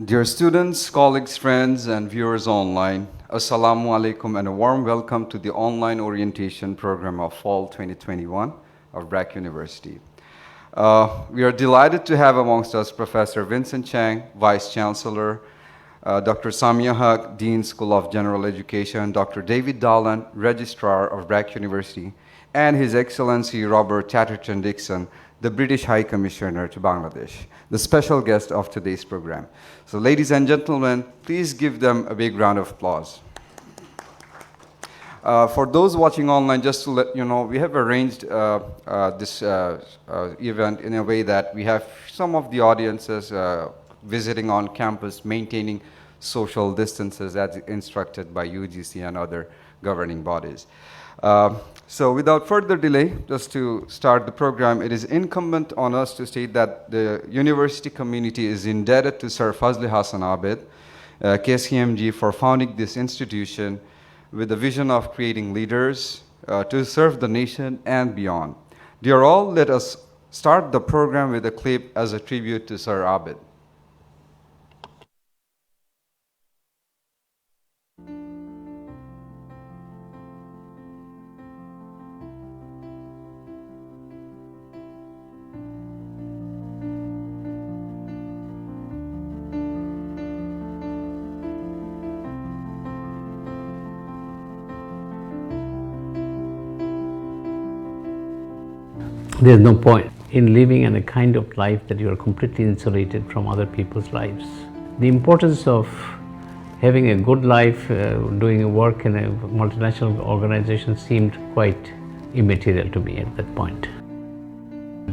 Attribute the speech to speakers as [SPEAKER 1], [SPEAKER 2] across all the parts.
[SPEAKER 1] Dear students, colleagues, friends, and viewers online, Assalamu alaikum and a warm welcome to the online orientation program of Fall 2021 of BRAC University. We are delighted to have amongst us Professor Vincent Chang, Vice Chancellor, Dr. Samia Haq, Dean School of General Education, Dr. David Dalan, Registrar of BRAC University, and His Excellency Robert Chatterton Dixon, the British High Commissioner to Bangladesh, the special guest of today's program. So ladies and gentlemen, please give them a big round of applause. For those watching online, just to let you know, we have arranged this event in a way that we have some of the audiences visiting on campus, maintaining social distances as instructed by UGC and other governing bodies. So without further delay, just to start the program, it is incumbent on us to state that the university community is indebted to Sir Fazli Hasan Abed, KCMG, for founding this institution with the vision of creating leaders to serve the nation and beyond. Dear all, let us start the program with a clip as a tribute to Sir Abed.
[SPEAKER 2] There's no point in living in a kind of life that you are completely insulated from other people's lives. The importance of having a good life, doing work in a multinational organization seemed quite immaterial to me at that point.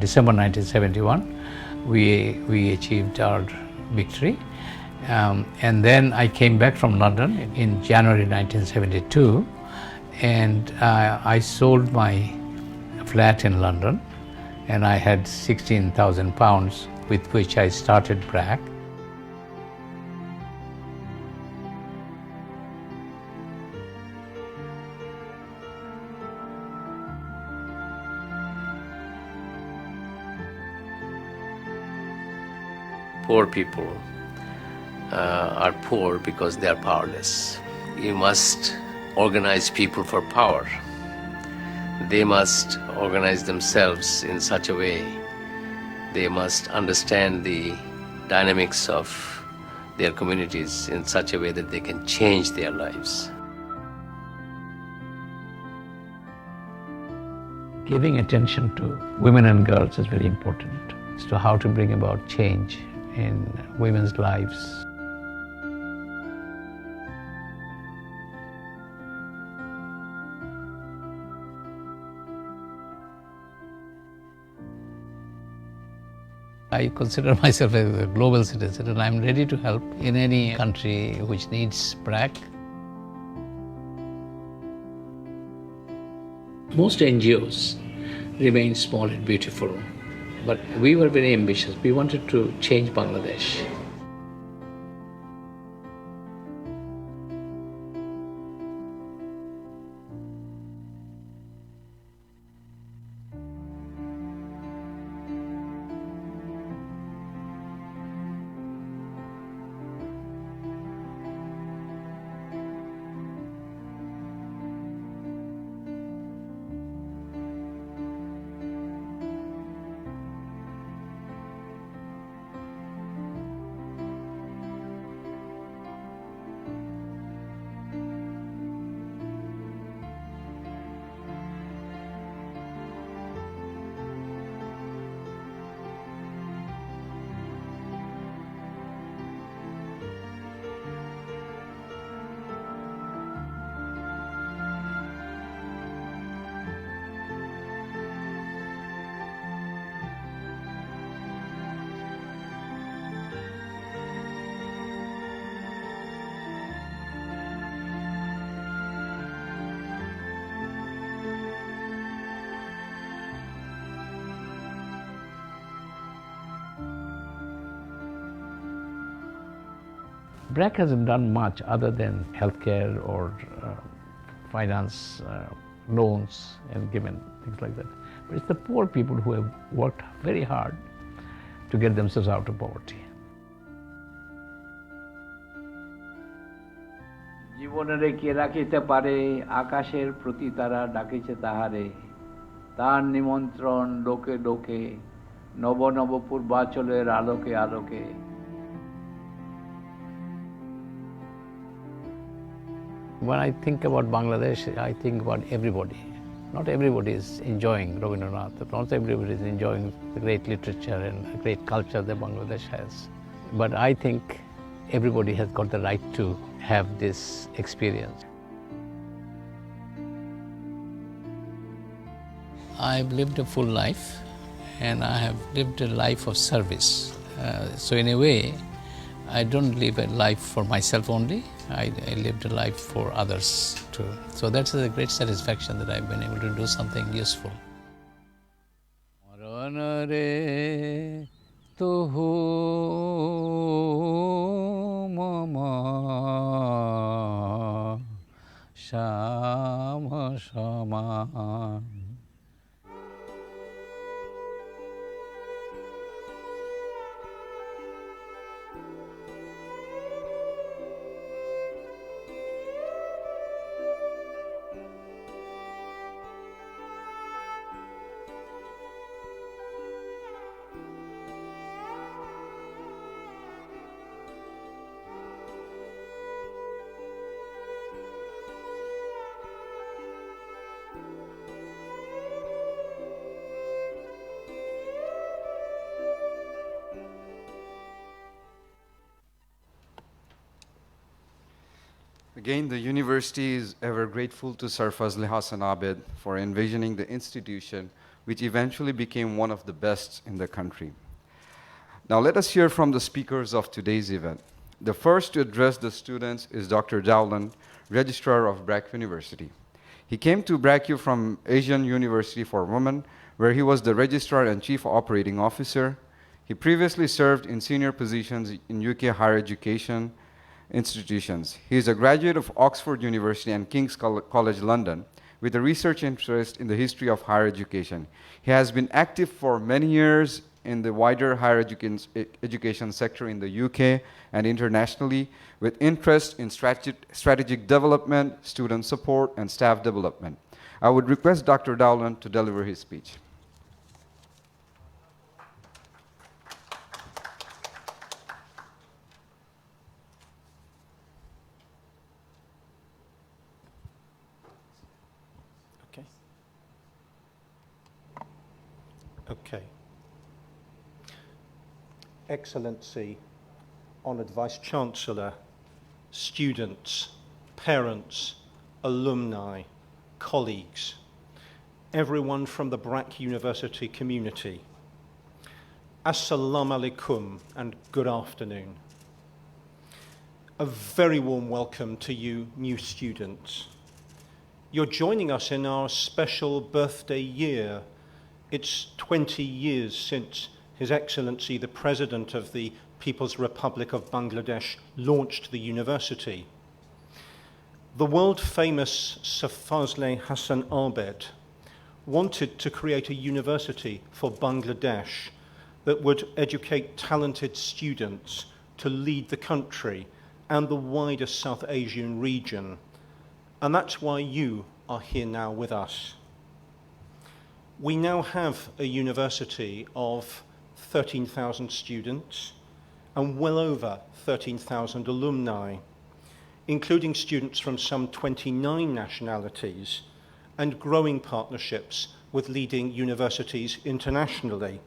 [SPEAKER 2] December 1971, we achieved our victory. And then I came back from London in January 1972, and I sold my flat in London, and I had £16,000 with which I started BRAC.
[SPEAKER 3] Poor people are poor because they are powerless. You must organize people for power. They must organize themselves in such a way. They must understand the dynamics of their communities in such a way that they can change their lives.
[SPEAKER 2] Giving attention to women and girls is very important as to how to bring about change in women's lives. I consider myself as a global citizen, and I'm ready to help in any country which needs BRAC. Most NGOs remain small and beautiful, but we were very ambitious. We wanted to change Bangladesh. BRAC hasn't done much other than healthcare or finance, loans and given things like that. But it's the poor people who have worked very hard to get themselves out of poverty.
[SPEAKER 4] জীবনেরে কে রাখিতে পারে, আকাশের প্রতি তারা ডাকিছে তাহারে। তার নিমন্ত্রণ লোকে লোকে, নব নব পূর্বাচলের আলোকে আলোকে।
[SPEAKER 2] When I think about Bangladesh, I think about everybody. Not everybody is enjoying Rabindranath, not everybody is enjoying the great literature and the great culture that Bangladesh has. But I think everybody has got the right to have this experience. I've lived a full life and I have lived a life of service. So in a way, I don't live a life for myself only, I lived a life for others too. So that's a great satisfaction that I've been able to do something useful. Maranare tuhu mama shama shaman.
[SPEAKER 1] Again, the university is ever grateful to Sir Fazli Hassan Abed for envisioning the institution, which eventually became one of the best in the country. Now let us hear from the speakers of today's event. The first to address the students is Dr. Dowland, Registrar of BRAC University. He came to BRACU from Asian University for Women, where he was the Registrar and Chief Operating Officer. He previously served in senior positions in UK higher education institutions. He is a graduate of Oxford University and King's College London with a research interest in the history of higher education. He has been active for many years in the wider higher education sector in the UK and internationally with interest in strategic development, student support, and staff development. I would request Dr. Dowland to deliver his speech.
[SPEAKER 5] Okay. Excellency, Honoured Vice-Chancellor, students, parents, alumni, colleagues, everyone from the BRAC University community, Assalamu alaikum and good afternoon. A very warm welcome to you new students. You're joining us in our special birthday year. It's 20 years since His Excellency the President of the People's Republic of Bangladesh launched the university. The world-famous Sir Fazli Hassan Abed wanted to create a university for Bangladesh that would educate talented students to lead the country and the wider South Asian region. And that's why you are here now with us. We now have a university of 13,000 students and well over 13,000 alumni, including students from some 29 nationalities and growing partnerships with leading universities internationally.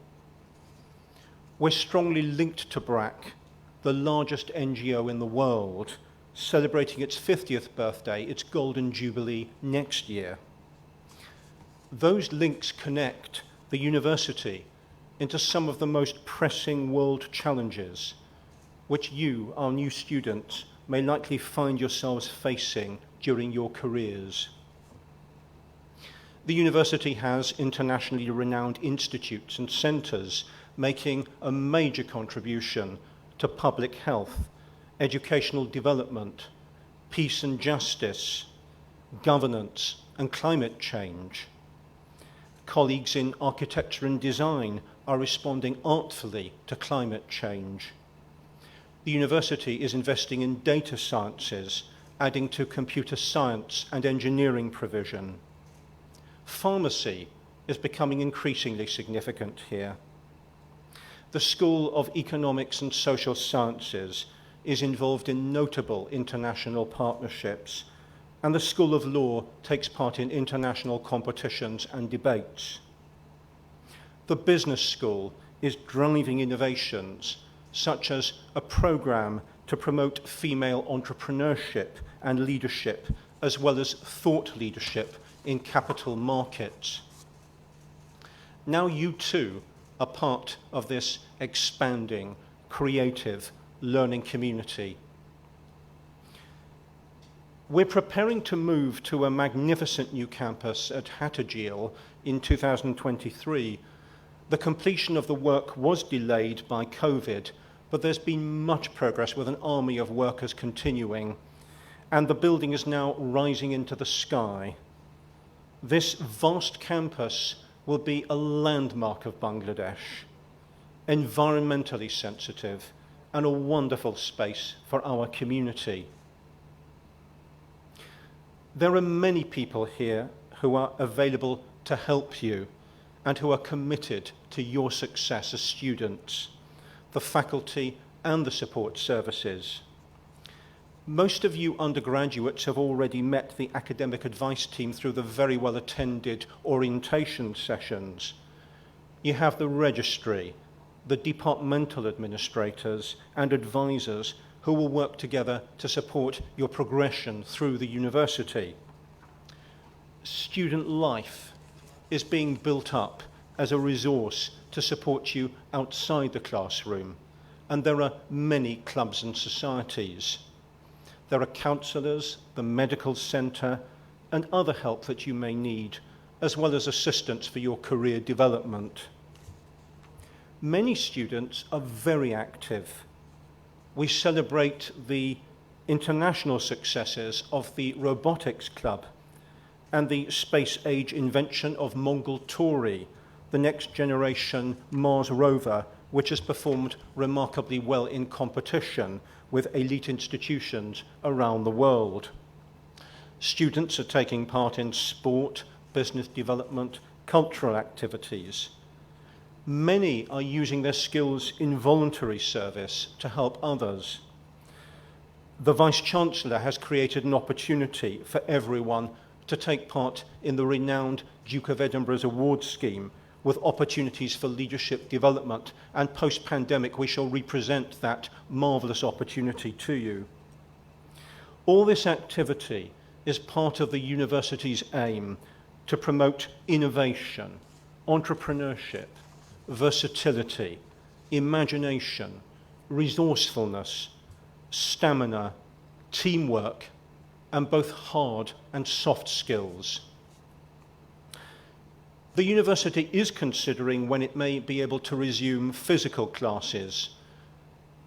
[SPEAKER 5] We're strongly linked to BRAC, the largest NGO in the world, celebrating its 50th birthday, its Golden Jubilee next year. Those links connect the university into some of the most pressing world challenges, which you, our new students, may likely find yourselves facing during your careers. The university has internationally renowned institutes and centres making a major contribution to public health, educational development, peace and justice, governance, and climate change. Colleagues in architecture and design are responding artfully to climate change. The university is investing in data sciences adding to computer science and engineering provision. Pharmacy is becoming increasingly significant here. The School of Economics and Social Sciences is involved in notable international partnerships, and the School of Law takes part in international competitions and debates. The Business School is driving innovations, such as a program to promote female entrepreneurship and leadership, as well as thought leadership in capital markets. Now you too are part of this expanding, creative learning community. We're preparing to move to a magnificent new campus at Hattijl in 2023. The completion of the work was delayed by COVID, but there's been much progress with an army of workers continuing, and the building is now rising into the sky. This vast campus will be a landmark of Bangladesh, environmentally sensitive, and a wonderful space for our community. There are many people here who are available to help you and who are committed to your success as students, the faculty and the support services. Most of you undergraduates have already met the academic advice team through the very well attended orientation sessions. You have the registry, the departmental administrators and advisors who will work together to support your progression through the university. Student life is being built up as a resource to support you outside the classroom, and there are many clubs and societies. There are counsellors, the medical centre, and other help that you may need, as well as assistance for your career development. Many students are very active. We celebrate the international successes of the Robotics Club and the space-age invention of Mongol Tori, the next generation Mars rover, which has performed remarkably well in competition with elite institutions around the world. Students are taking part in sport, business development, cultural activities. Many are using their skills in voluntary service to help others. The Vice-Chancellor has created an opportunity for everyone to take part in the renowned Duke of Edinburgh's award scheme, with opportunities for leadership development, and post-pandemic we shall represent that marvellous opportunity to you. All this activity is part of the university's aim to promote innovation, entrepreneurship, versatility, imagination, resourcefulness, stamina, teamwork, and both hard and soft skills. The university is considering when it may be able to resume physical classes.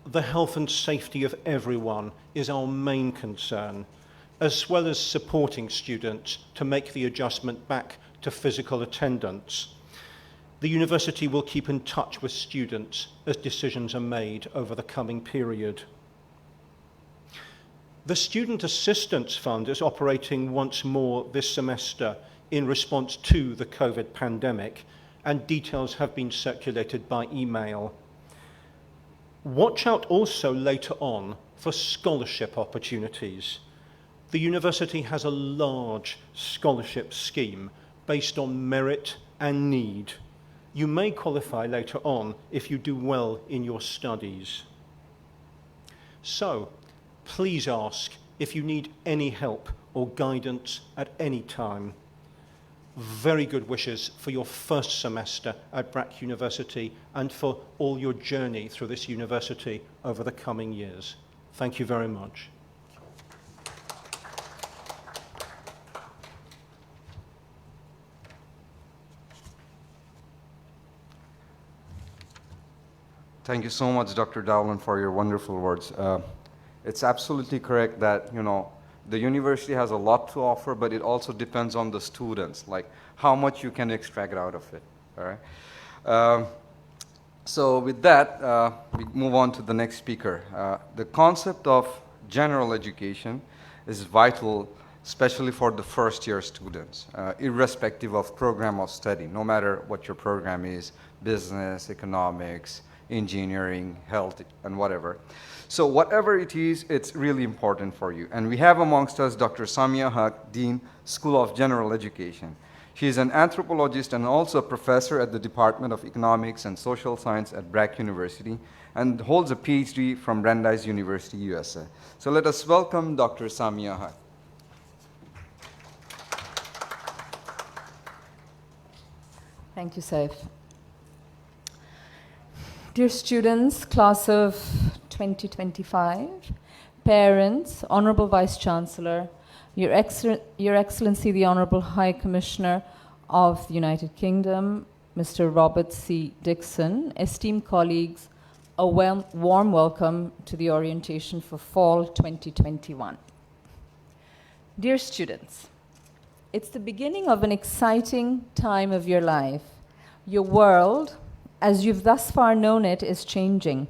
[SPEAKER 5] The health and safety of everyone is our main concern, as well as supporting students to make the adjustment back to physical attendance. The university will keep in touch with students as decisions are made over the coming period. The Student Assistance Fund is operating once more this semester in response to the COVID pandemic, and details have been circulated by email. Watch out also later on for scholarship opportunities. The university has a large scholarship scheme based on merit and need. You may qualify later on if you do well in your studies. So, please ask if you need any help or guidance at any time. Very good wishes for your first semester at BRAC University and for all your journey through this university over the coming years. Thank you very much.
[SPEAKER 1] Thank you so much, Dr. Dowland, for your wonderful words. It's absolutely correct that, the university has a lot to offer, but it also depends on the students, like how much you can extract out of it, all right? So with that, we move on to the next speaker. The concept of general education is vital, especially for the first year students, irrespective of program of study, no matter what your program is, business, economics, engineering, health, and whatever. So whatever it is, it's really important for you. And we have amongst us Dr. Samia Haq, Dean, School of General Education. She is an anthropologist and also a professor at the Department of Economics and Social Science at Brack University and holds a PhD from Brandeis University, USA. So let us welcome Dr. Samia Haq.
[SPEAKER 6] Thank you, Saif. Dear students, class of 2025, parents, Honorable Vice Chancellor, Your Excellency, the Honorable High Commissioner of the United Kingdom, Mr. Robert C. Dixon, esteemed colleagues, a warm welcome to the orientation for fall 2021. Dear students, it's the beginning of an exciting time of your life. Your world, as you've thus far known it, is changing.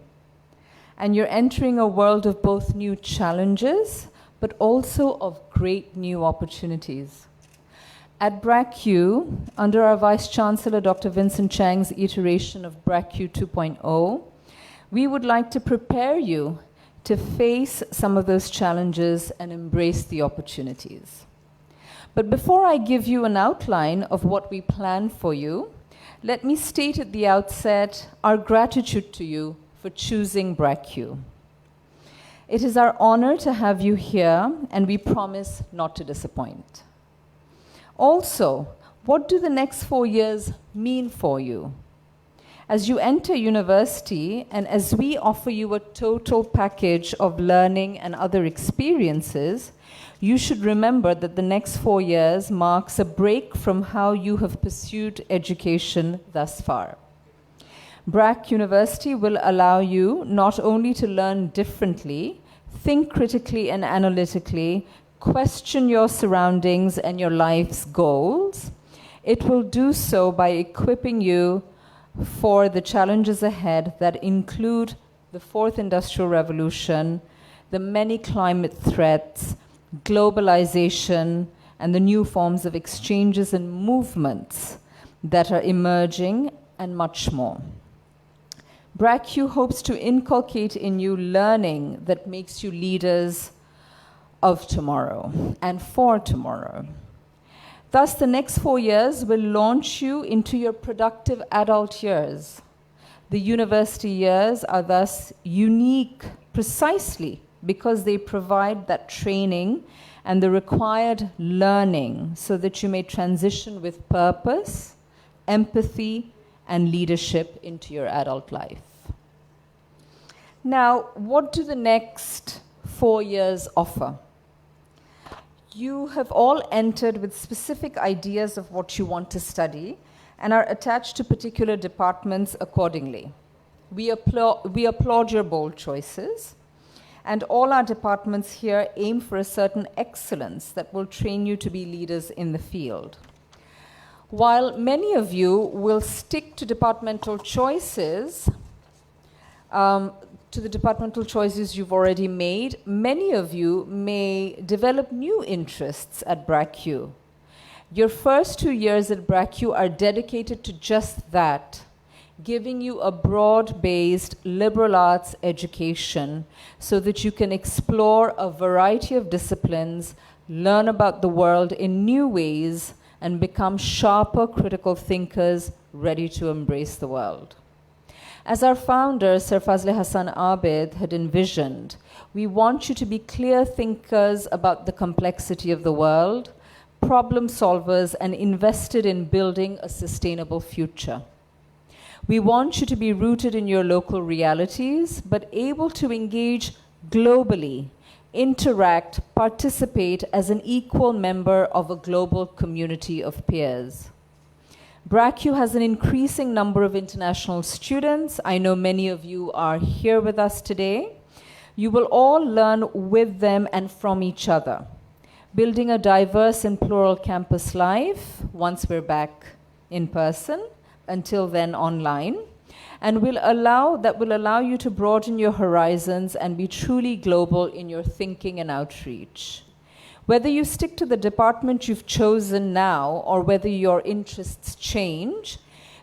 [SPEAKER 6] And you're entering a world of both new challenges, but also of great new opportunities. At BRACU, under our Vice Chancellor, Dr. Vincent Chang's iteration of BRACU 2.0, we would like to prepare you to face some of those challenges and embrace the opportunities. But before I give you an outline of what we plan for you, let me state at the outset our gratitude to you for choosing BRACU. It is our honor to have you here, and we promise not to disappoint. Also, what do the next 4 years mean for you? As you enter university, and as we offer you a total package of learning and other experiences, you should remember that the next 4 years marks a break from how you have pursued education thus far. BRAC University will allow you not only to learn differently, think critically and analytically, question your surroundings and your life's goals, it will do so by equipping you for the challenges ahead that include the fourth industrial revolution, the many climate threats, globalization, and the new forms of exchanges and movements that are emerging, and much more. BRACU hopes to inculcate in you learning that makes you leaders of tomorrow and for tomorrow. Thus, the next 4 years will launch you into your productive adult years. The university years are thus unique precisely because they provide that training and the required learning so that you may transition with purpose, empathy, and leadership into your adult life. Now, what do the next 4 years offer? You have all entered with specific ideas of what you want to study and are attached to particular departments accordingly. We applaud your bold choices, and all our departments here aim for a certain excellence that will train you to be leaders in the field. While many of you will stick to departmental choices, you've already made, many of you may develop new interests at BRACU. Your first 2 years at BRACU are dedicated to just that, giving you a broad-based liberal arts education so that you can explore a variety of disciplines, learn about the world in new ways, and become sharper critical thinkers ready to embrace the world. As our founder, Sir Fazle Hassan Abid, had envisioned, we want you to be clear thinkers about the complexity of the world, problem solvers, and invested in building a sustainable future. We want you to be rooted in your local realities, but able to engage globally, interact, participate as an equal member of a global community of peers. BRACU has an increasing number of international students. I know many of you are here with us today. You will all learn with them and from each other, building a diverse and plural campus life once we're back in person, until then online, and that will allow you to broaden your horizons and be truly global in your thinking and outreach. Whether you stick to the department you've chosen now or whether your interests change,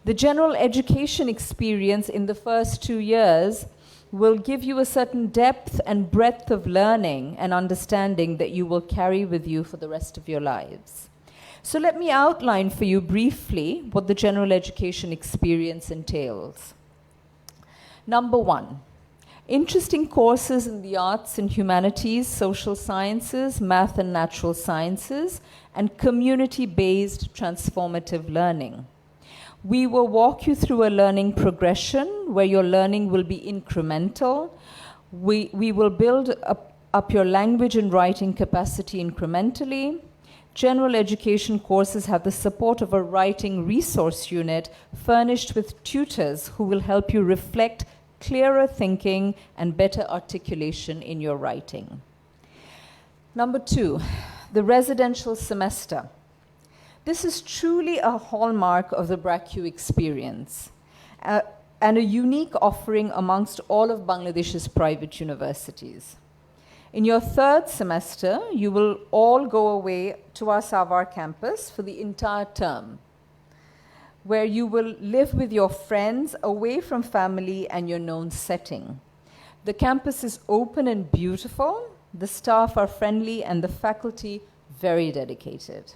[SPEAKER 6] the general education experience in the first 2 years will give you a certain depth and breadth of learning and understanding that you will carry with you for the rest of your lives. So let me outline for you briefly what the general education experience entails. Number 1, interesting courses in the arts and humanities, social sciences, math and natural sciences, and community-based transformative learning. We will walk you through a learning progression where your learning will be incremental. We will build up your language and writing capacity incrementally. General education courses have the support of a writing resource unit furnished with tutors who will help you reflect clearer thinking and better articulation in your writing. Number 2, the residential semester. This is truly a hallmark of the BRACU experience and a unique offering amongst all of Bangladesh's private universities. In your 3rd semester, you will all go away to our Savar campus for the entire term, where you will live with your friends away from family and your known setting. The campus is open and beautiful, the staff are friendly, and the faculty very dedicated.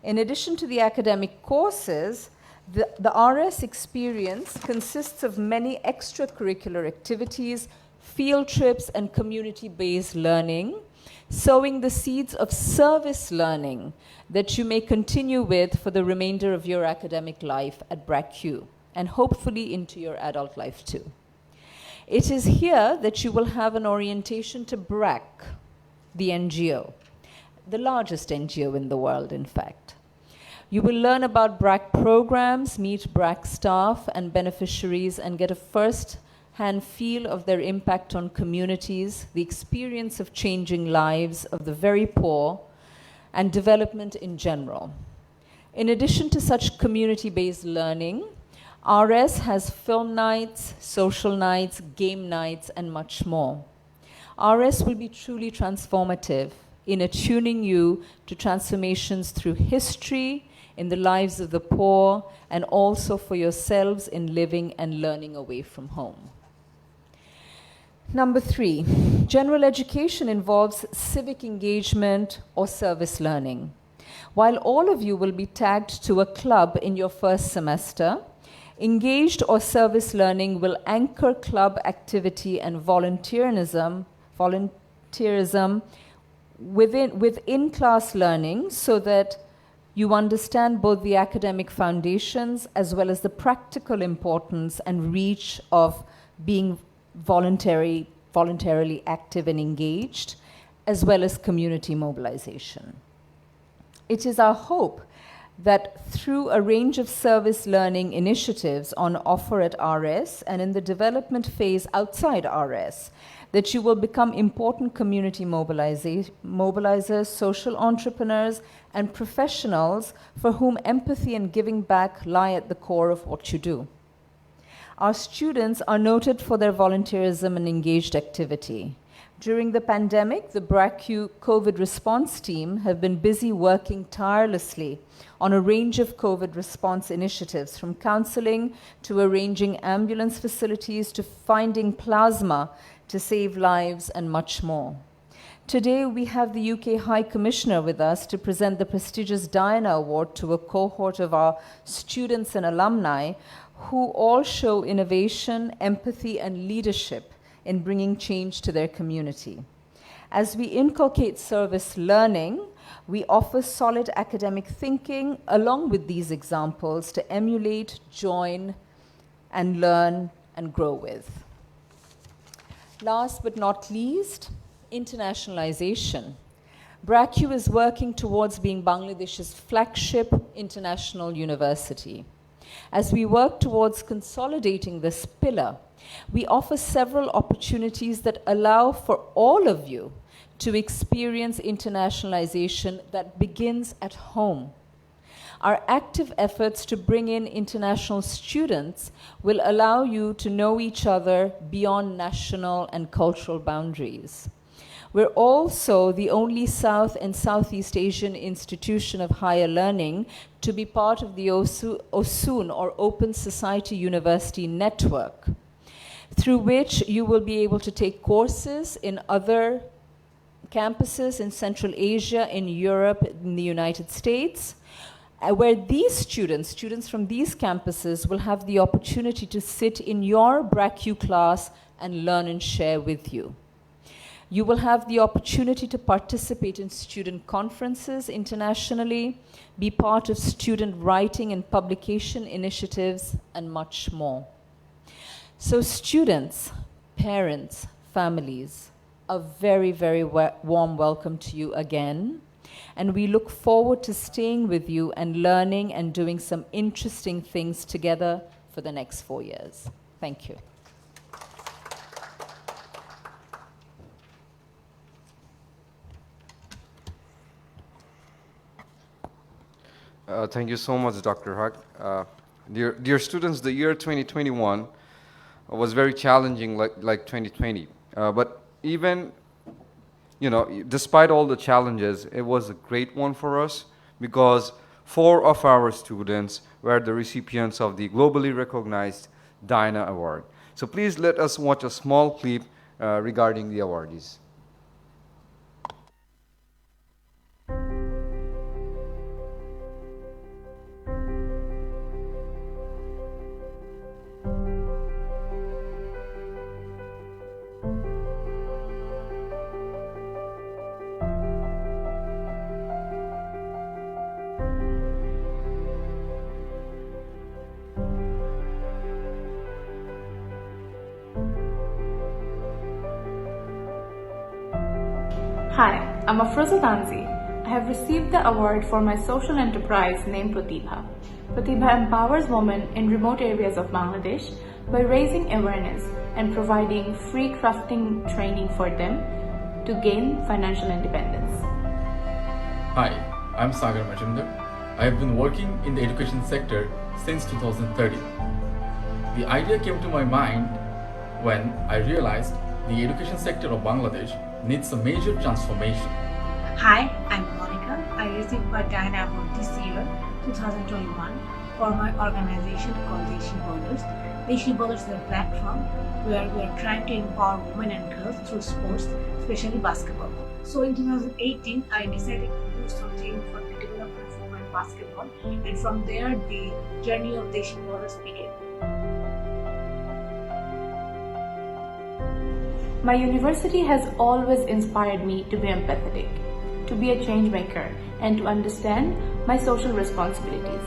[SPEAKER 6] In addition to the academic courses, the RS experience consists of many extracurricular activities, field trips, and community-based learning, sowing the seeds of service learning that you may continue with for the remainder of your academic life at BRACU, and hopefully into your adult life too. It is here that you will have an orientation to BRAC, the NGO, the largest NGO in the world, in fact. You will learn about BRAC programs, meet BRAC staff and beneficiaries, and get a first-hand feel of their impact on communities, the experience of changing lives of the very poor, and development in general. In addition to such community-based learning, RS has film nights, social nights, game nights, and much more. RS will be truly transformative in attuning you to transformations through history, in the lives of the poor, and also for yourselves in living and learning away from home. Number 3, general education involves civic engagement or service learning. While all of you will be tagged to a club in your 1st semester, engaged or service learning will anchor club activity and volunteerism within class learning so that you understand both the academic foundations as well as the practical importance and reach of being voluntarily active and engaged, as well as community mobilization. It is our hope that through a range of service learning initiatives on offer at RS and in the development phase outside RS, that you will become important community mobilizers, social entrepreneurs, and professionals for whom empathy and giving back lie at the core of what you do. Our students are noted for their volunteerism and engaged activity. During the pandemic, the BRACU COVID response team have been busy working tirelessly on a range of COVID response initiatives, from counseling to arranging ambulance facilities to finding plasma to save lives and much more. Today, we have the UK High Commissioner with us to present the prestigious Diana Award to a cohort of our students and alumni who all show innovation, empathy, and leadership in bringing change to their community. As we inculcate service learning, we offer solid academic thinking along with these examples to emulate, join, and learn and grow with. Last but not least, internationalization. BRACU is working towards being Bangladesh's flagship international university. As we work towards consolidating this pillar, we offer several opportunities that allow for all of you to experience internationalization that begins at home. Our active efforts to bring in international students will allow you to know each other beyond national and cultural boundaries. We're also the only South and Southeast Asian institution of higher learning to be part of the OSUN, or Open Society University Network, through which you will be able to take courses in other campuses in Central Asia, in Europe, in the United States, where these students from these campuses will have the opportunity to sit in your BRACU class and learn and share with you. You will have the opportunity to participate in student conferences internationally, be part of student writing and publication initiatives, and much more. So students, parents, families, a very, very warm welcome to you again. And we look forward to staying with you and learning and doing some interesting things together for the next 4 years. Thank you.
[SPEAKER 1] Thank you so much, Dr. Haq. Dear students, the year 2021 was very challenging, like 2020. But even, despite all the challenges, it was a great one for us because 4 of our students were the recipients of the globally recognized DINA Award. So please let us watch a small clip regarding the awardees.
[SPEAKER 7] Hi, I'm Afroza Tanzi. I have received the award for my social enterprise named Pratibha. Pratibha empowers women in remote areas of Bangladesh by raising awareness and providing free crafting training for them to gain financial independence.
[SPEAKER 8] Hi, I'm Sagar Majumdar. I have been working in the education sector since 2013. The idea came to my mind when I realized the education sector of Bangladesh needs a major transformation.
[SPEAKER 9] Hi, I'm Monica. I received my DINA Award this year, 2021, for my organization called Deshi Bowlers. Deshi Bowlers is a platform where we are trying to empower women and girls through sports, especially basketball. So in 2018, I decided to do something for the development of women basketball, and from there, the journey of Deshi Bowlers began.
[SPEAKER 7] My university has always inspired me to be empathetic, to be a change maker, and to understand my social responsibilities.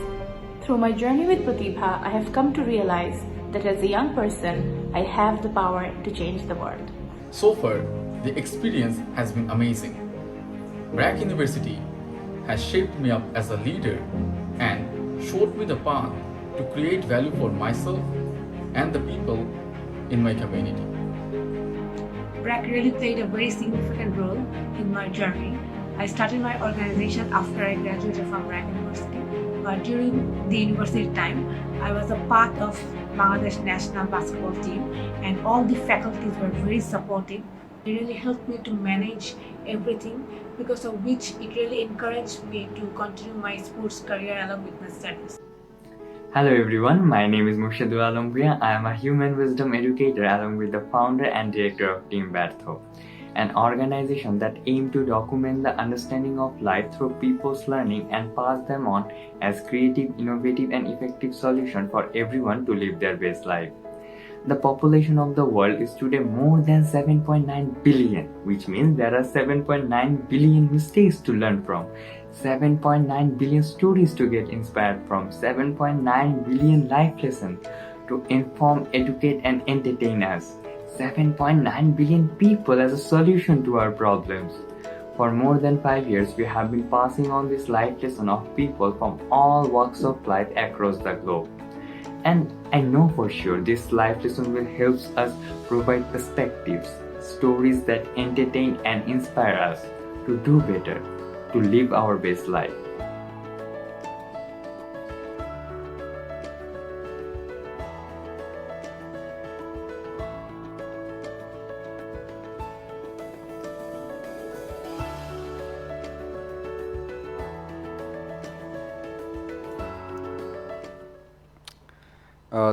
[SPEAKER 7] Through my journey with Pratibha, I have come to realize that as a young person, I have the power to change the world.
[SPEAKER 8] So far, the experience has been amazing. BRAC University has shaped me up as a leader and showed me the path to create value for myself and the people in my community.
[SPEAKER 9] BRAC really played a very significant role in my journey. I started my organization after I graduated from BRAC University. But during the university time, I was a part of Bangladesh national basketball team, and all the faculties were very supportive. It really helped me to manage everything, because of which it really encouraged me to continue my sports career along with my studies.
[SPEAKER 10] Hello everyone, my name is Murshidul Alam Bhuiyan. I am a human wisdom educator along with the founder and director of Team Bertho, an organization that aims to document the understanding of life through people's learning and pass them on as creative, innovative and effective solution for everyone to live their best life. The population of the world is today more than 7.9 billion, which means there are 7.9 billion mistakes to learn from, 7.9 billion stories to get inspired from, 7.9 billion life lessons to inform, educate and entertain us, 7.9 billion people as a solution to our problems. For more than 5 years, we have been passing on this life lesson of people from all walks of life across the globe. And I know for sure this life lesson will help us provide perspectives, stories that entertain and inspire us to do better, to live our best life.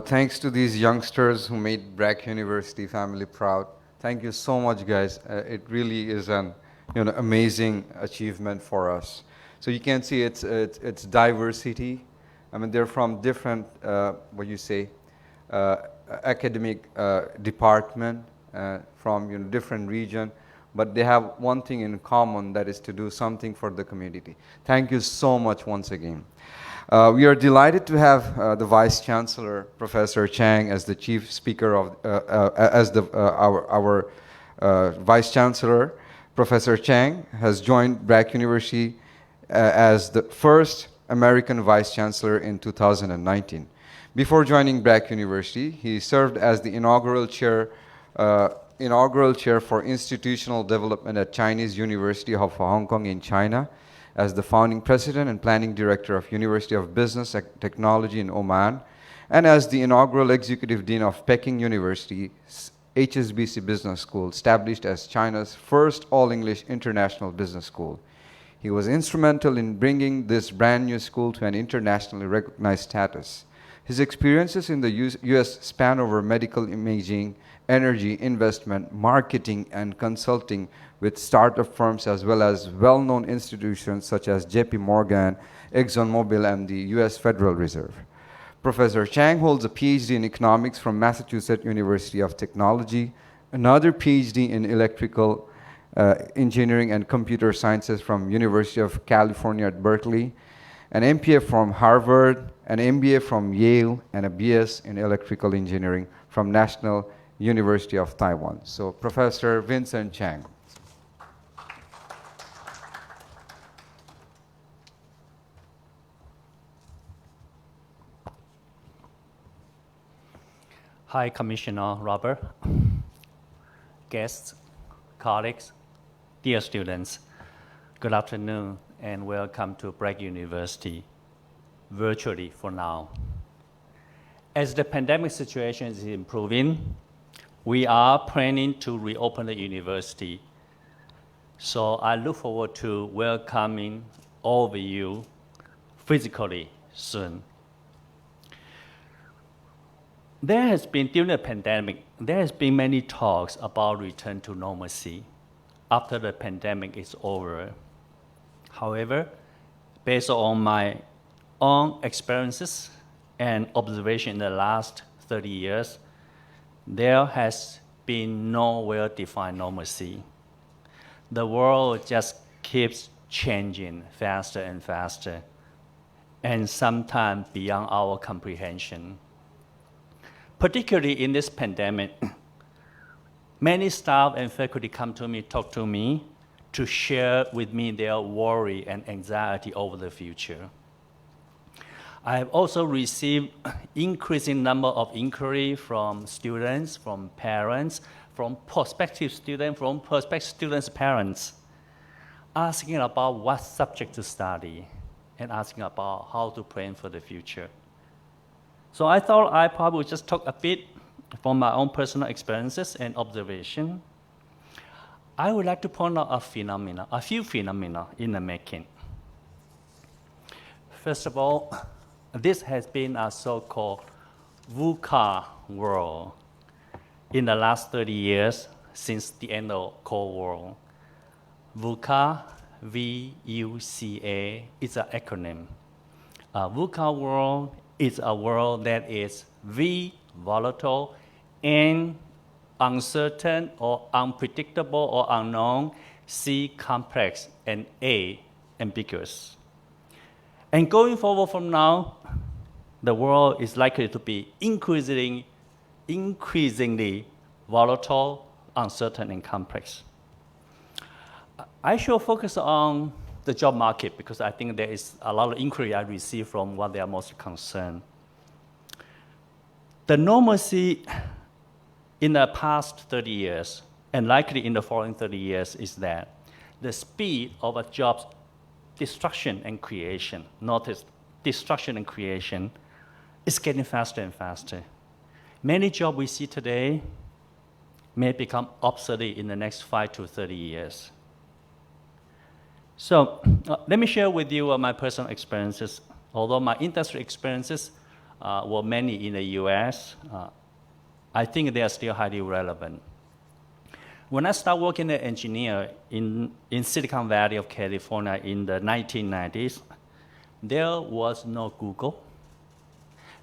[SPEAKER 1] Thanks to these youngsters who made BRAC University family proud. Thank you so much, guys. It really is an amazing achievement for us. So you can see it's diversity. I mean, they're from different, academic department, from different region, but they have one thing in common, that is to do something for the community. Thank you so much once again. We are delighted to have the Vice Chancellor, Professor Chang, as the Chief Speaker of, our Vice Chancellor. Professor Chang has joined BRAC University as the first American Vice Chancellor in 2019. Before joining BRAC University, he served as the inaugural chair for institutional development at Chinese University of Hong Kong in China, as the founding president and planning director of University of Business and Technology in Oman, and as the inaugural executive dean of Peking University HSBC Business School, established as China's first all-English international business school. He was instrumental in bringing this brand new school to an internationally recognized status. His experiences in the US span over medical imaging, energy, investment, marketing, and consulting with startup firms, as well as well-known institutions such as JP Morgan, ExxonMobil, and the US Federal Reserve. Professor Chang holds a PhD in economics from Massachusetts University of Technology, another PhD in electrical engineering and computer sciences from University of California at Berkeley, an MPA from Harvard, an MBA from Yale, and a BS in electrical engineering from National University of Taiwan. So, Professor Vincent Chang.
[SPEAKER 11] Hi, Commissioner Robert, guests, colleagues, dear students. Good afternoon and welcome to BRAC University, virtually for now. As the pandemic situation is improving, we are planning to reopen the university. So I look forward to welcoming all of you physically soon. During the pandemic, there has been many talks about return to normalcy after the pandemic is over. However, based on my own experiences and observation in the last 30 years, there has been no well-defined normalcy. The world just keeps changing faster and faster, and sometimes beyond our comprehension. Particularly in this pandemic, many staff and faculty come to me, talk to me, to share with me their worry and anxiety over the future. I have also received increasing number of inquiries from students, from parents, from prospective students' parents, asking about what subject to study and asking about how to plan for the future. So I thought I probably would just talk a bit from my own personal experiences and observation. I would like to point out a few phenomena in the making. First of all, this has been a so-called VUCA world in the last 30 years since the end of Cold War. VUCA, V-U-C-A, is an acronym. VUCA world is a world that is V, volatile, N, uncertain or unpredictable or unknown, C, complex, and A, ambiguous. And going forward from now, the world is likely to be increasingly volatile, uncertain, and complex. I shall focus on the job market because I think there is a lot of inquiry I receive from what they are most concerned. The normalcy in the past 30 years, and likely in the following 30 years, is that the speed of a job's destruction and creation, notice destruction and creation, is getting faster and faster. Many jobs we see today may become obsolete in the next 5 to 30 years. So let me share with you my personal experiences. Although my industry experiences were many in the US. I think they are still highly relevant. When I started working as an engineer in Silicon Valley of California in the 1990s, there was no Google,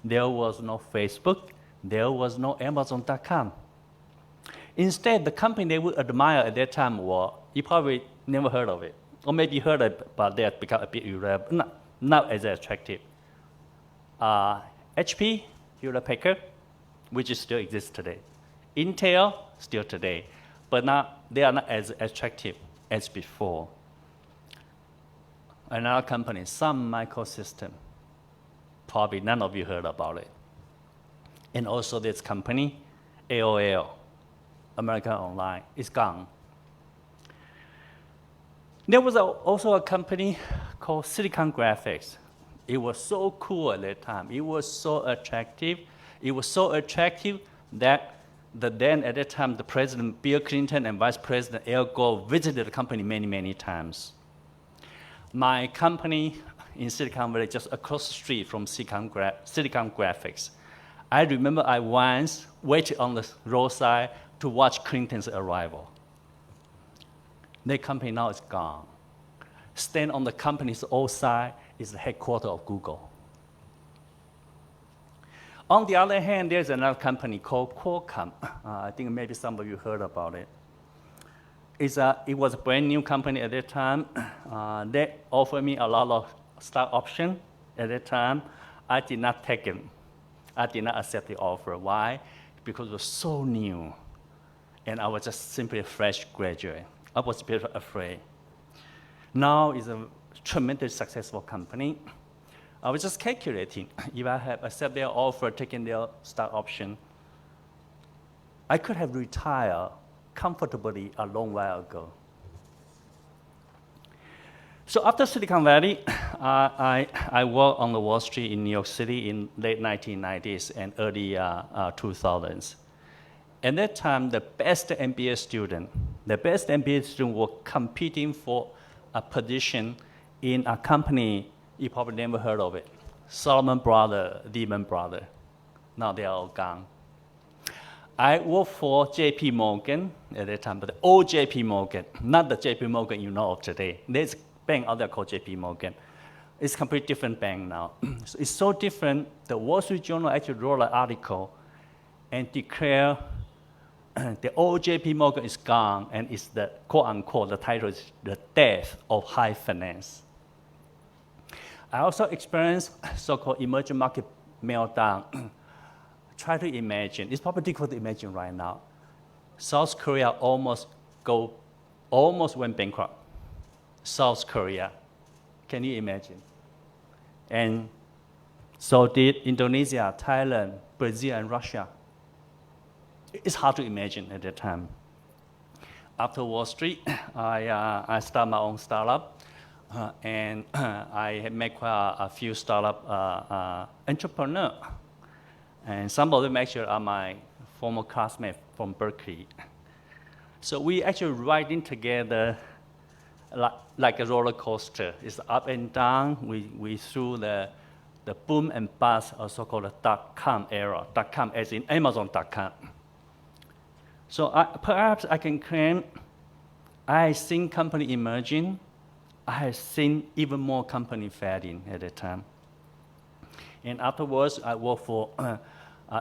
[SPEAKER 11] there was no Facebook, there was no Amazon.com. Instead, the company they would admire at that time were, you probably never heard of it, or maybe heard of it, but they had become a bit irrelevant, not as attractive. HP, Hewlett-Packard, which still exists today. Intel, still today. But now they are not as attractive as before. Another company, Sun Microsystems, probably none of you heard about it. And also this company, AOL, American Online, is gone. There was also a company called Silicon Graphics. It was so cool at that time. It was so attractive. It was so attractive that at that time, the President Bill Clinton and Vice President Al Gore visited the company many, many times. My company in Silicon Valley, just across the street from Silicon Graphics. I remember I once waited on the roadside to watch Clinton's arrival. Their company now is gone. Stand on the company's old side is the headquarters of Google. On the other hand, there's another company called Qualcomm. I think maybe some of you heard about it. It was a brand new company at that time. They offered me a lot of stock options at that time. I did not take it. I did not accept the offer. Why? Because it was so new. And I was just simply a fresh graduate. I was a bit afraid. Now it's a tremendously successful company. I was just calculating, if I had accepted their offer, taken their stock option, I could have retired comfortably a long while ago. So after Silicon Valley, I worked on the Wall Street in New York City in late 1990s and early 2000s. At that time, the best MBA students were competing for a position in a company. You probably never heard of it. Salomon Brothers, Lehman Brothers. Now they are all gone. I worked for JP Morgan at that time, but the old JP Morgan, not the JP Morgan you know of today. There's a bank out there called JP Morgan. It's a completely different bank now. So it's so different, the Wall Street Journal actually wrote an article and declared the old JP Morgan is gone, and it's the quote unquote, the title is the death of high finance. I also experienced so-called emerging market meltdown. Try to imagine, it's probably difficult to imagine right now. South Korea almost went bankrupt. South Korea, can you imagine? And so did Indonesia, Thailand, Brazil, and Russia. It's hard to imagine at that time. After Wall Street, I started my own startup. And I have met quite a few startup entrepreneurs. And some of them actually are my former classmates from Berkeley. So we actually riding together like a roller coaster. It's up and down. We through the boom and bust of so-called the dot-com era. Dot-com as in Amazon.com. So perhaps I can claim I seen company emerging. I had seen even more company failing at that time. And afterwards, I worked for an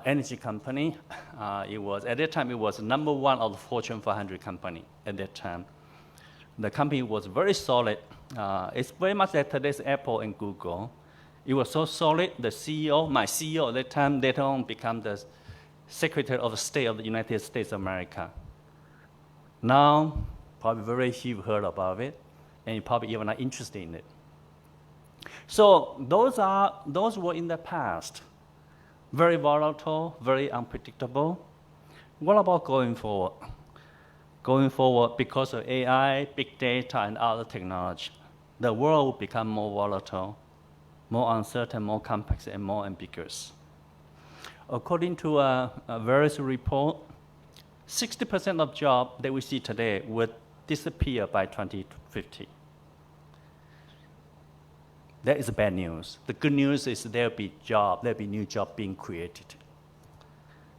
[SPEAKER 11] energy company. At that time, it was number one of the Fortune 500 company at that time. The company was very solid. It's very much like today's Apple and Google. It was so solid, my CEO at that time, later on became the Secretary of State of the United States of America. Now, probably very few heard about it, and you probably even not interested in it. So those were in the past. Very volatile, very unpredictable. What about going forward? Going forward, because of AI, big data, and other technology, the world will become more volatile, more uncertain, more complex, and more ambiguous. According to various reports, 60% of jobs that we see today would disappear by 2050. That is bad news. The good news is there'll be new job being created.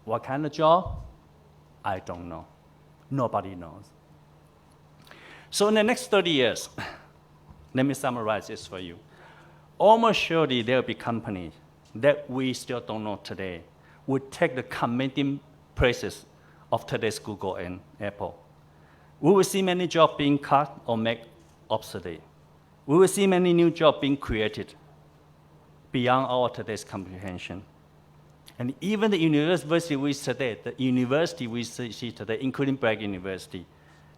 [SPEAKER 11] What kind of job? I don't know. Nobody knows. So in the next 30 years, let me summarize this for you. Almost surely there will be companies that we still don't know today would take the commanding places of today's Google and Apple. We will see many jobs being cut or made obsolete. We will see many new jobs being created beyond our today's comprehension. And even the university we see today, including Bragg University,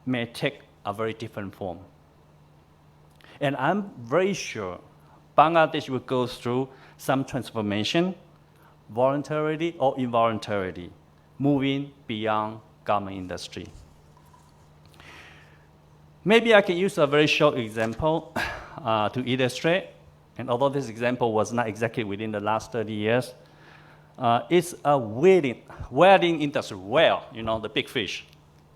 [SPEAKER 11] may take a very different form. And I'm very sure Bangladesh will go through some transformation, voluntarily or involuntarily, moving beyond garment industry. Maybe I can use a very short example to illustrate, and although this example was not exactly within the last 30 years, it's a wedding industry, the big fish,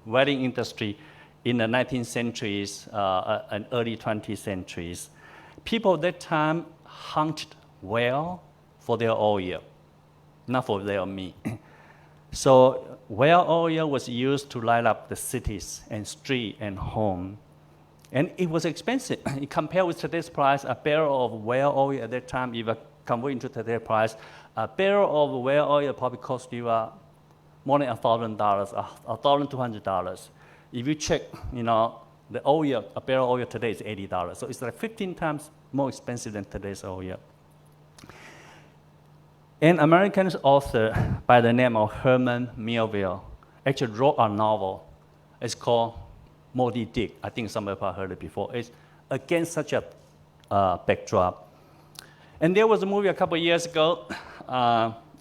[SPEAKER 11] wedding industry in the 19th centuries and early 20th centuries. People at that time hunted whale for their oil, not for their meat. So whale oil was used to light up the cities and street and home. And it was expensive. Compared with today's price, a barrel of whale oil at that time, if I convert into today's price, a barrel of whale oil probably cost you more than $1,000, $1,200. If you check, the oil, a barrel of oil today is $80. So it's like 15 times more expensive than today's oil. An American author by the name of Herman Melville actually wrote a novel. It's called Moby Dick. I think some of you have heard it before. It's against such a backdrop. And there was a movie a couple of years ago.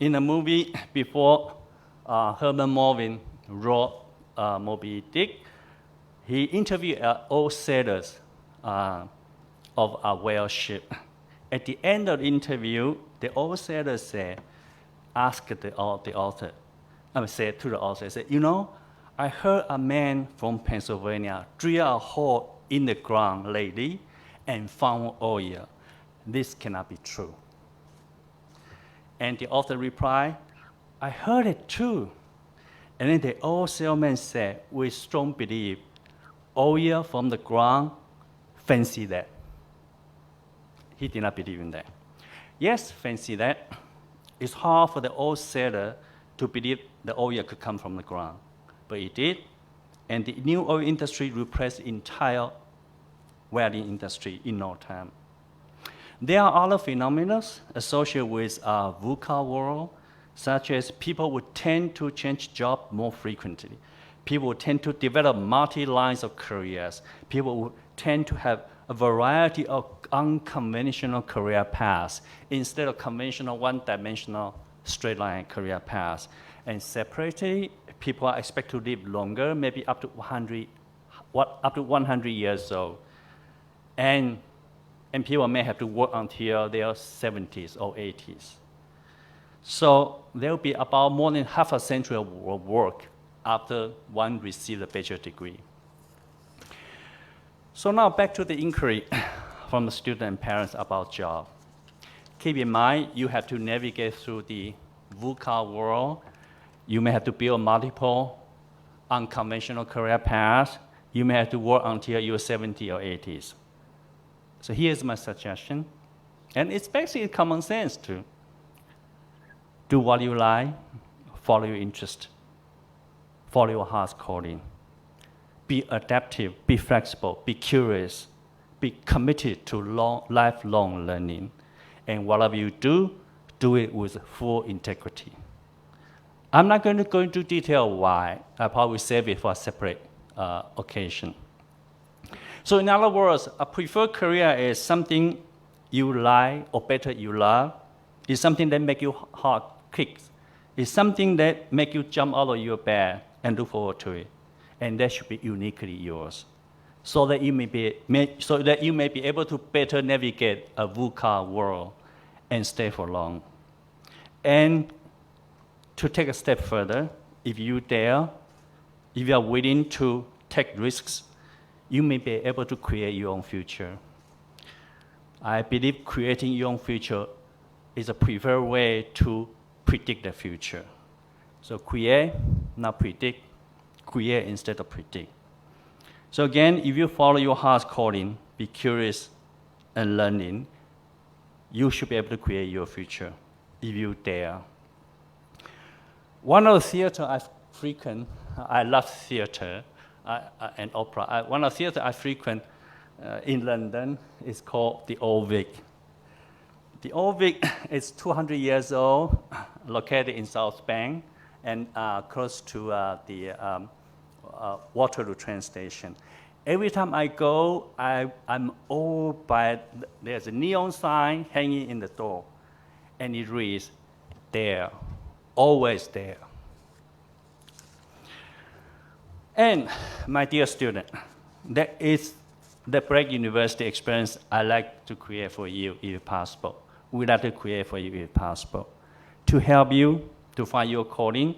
[SPEAKER 11] In a movie before Herman Melville wrote Moby Dick, he interviewed old sailors of a whale ship. At the end of the interview, the old sailor asked to the author, I heard a man from Pennsylvania drill a hole in the ground lately and found oil. This cannot be true. And the author replied, I heard it too. And then the old salesman said, we strongly believe oil from the ground, fancy that. He did not believe in that. Yes, fancy that. It's hard for the old sailor to believe the oil could come from the ground. But it did. And the new oil industry replaced the entire wedding industry in no time. There are other phenomena associated with VUCA world, such as people would tend to change jobs more frequently. People would tend to develop multi-lines of careers. People would tend to have a variety of unconventional career paths instead of conventional one-dimensional straight-line career paths. And separately, people are expected to live longer, maybe up to 100 years old. And people may have to work until their 70s or 80s. So there will be about more than half a century of work after one receives a bachelor degree. So now back to the inquiry from the student and parents about job. Keep in mind, you have to navigate through the VUCA world. You may have to build multiple unconventional career paths. You may have to work until you're 70 or 80s. So here's my suggestion. And it's basically common sense too. Do what you like, follow your interest, follow your heart's calling. Be adaptive, be flexible, be curious, be committed to lifelong learning. And whatever you do, do it with full integrity. I'm not going to go into detail why. I'll probably save it for a separate occasion. So in other words, a preferred career is something you like, or better, you love. It's something that makes your heart kick. It's something that makes you jump out of your bed and look forward to it. And that should be uniquely yours, so that you may be able to better navigate a VUCA world and stay for long. And to take a step further, if you dare, if you are willing to take risks, you may be able to create your own future. I believe creating your own future is a preferred way to predict the future. So create, not predict. Create instead of predict. So again, if you follow your heart's calling, be curious and learning, you should be able to create your future if you dare. One of the theaters I frequent, I love theater and opera. One of the theaters I frequent in London is called the Old Vic. The Old Vic is 200 years old, located in South Bank and close to the Waterloo train station. Every time I go, I'm awed by, there's a neon sign hanging in the door, and it reads, there, always there. And my dear student, that is the Prague University experience I like to create for you if possible. We like to create for you if possible, to help you to find your calling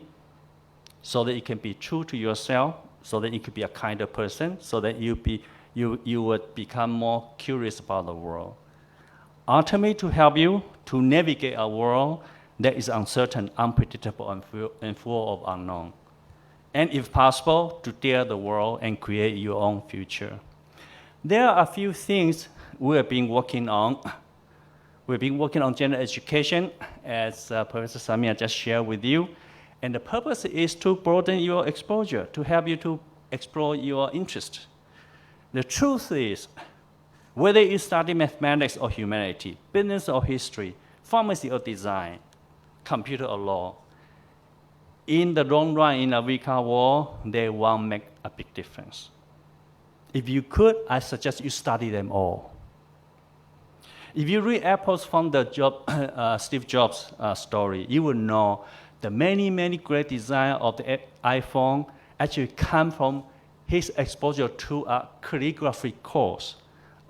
[SPEAKER 11] so that you can be true to yourself, so that you could be a kinder person, so that you would become more curious about the world. Ultimately, to help you to navigate a world that is uncertain, unpredictable, and full of unknown. And if possible, to dare the world and create your own future. There are a few things we have been working on. We've been working on gender education, as Professor Samia just shared with you. And the purpose is to broaden your exposure, to help you to explore your interest. The truth is, whether you study mathematics or humanity, business or history, pharmacy or design, computer or law, in the long run, in a VUCA world, they won't make a big difference. If you could, I suggest you study them all. If you read Apple's founder Steve Jobs' story, you will know the many, many great design of the iPhone actually come from his exposure to a calligraphy course,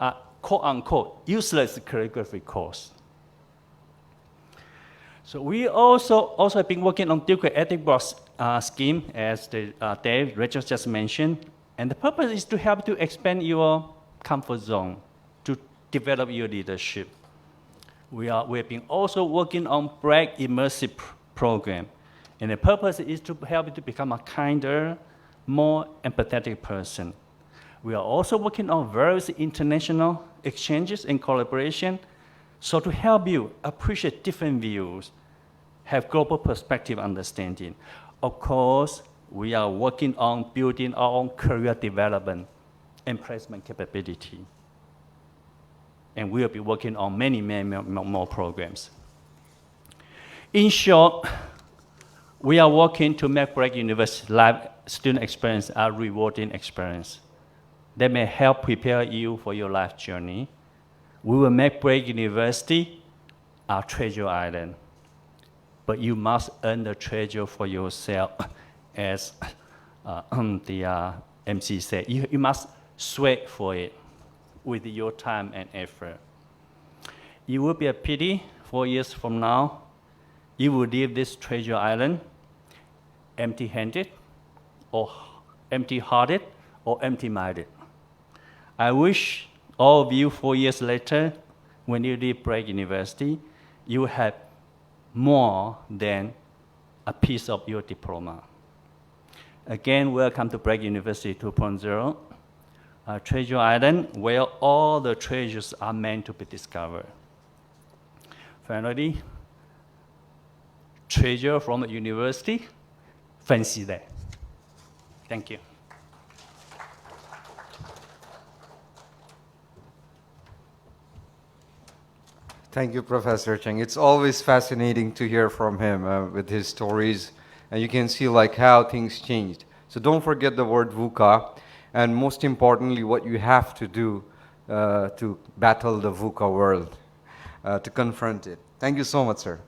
[SPEAKER 11] a quote-unquote useless calligraphy course. So we also have been working on Duke of Edinburgh scheme, as Dave Rachel just mentioned, and the purpose is to help to expand your comfort zone, to develop your leadership. We have been also working on Prague Immersive program, and the purpose is to help you to become a kinder, more empathetic person. We are also working on various international exchanges and collaboration, so to help you appreciate different views, have global perspective understanding. Of course, we are working on building our own career development and placement capability. And we will be working on many, many more programs. In short, we are working to make Prague University life student experience a rewarding experience that may help prepare you for your life journey. We will make Prague University a treasure island, but you must earn the treasure for yourself, as the MC said. You must sweat for it with your time and effort. It will be a pity 4 years from now, you will leave this treasure island empty-handed, or empty-hearted, or empty-minded. I wish all of you 4 years later, when you leave Prague University, you have more than a piece of your diploma. Again, welcome to Prague University 2.0, a treasure island where all the treasures are meant to be discovered. Finally, treasure from the university, fancy that. Thank you.
[SPEAKER 1] Thank you, Professor Cheng. It's always fascinating to hear from him with his stories, and you can see like how things changed. So don't forget the word VUCA, and most importantly, what you have to do to battle the VUCA world, to confront it. Thank you so much, sir.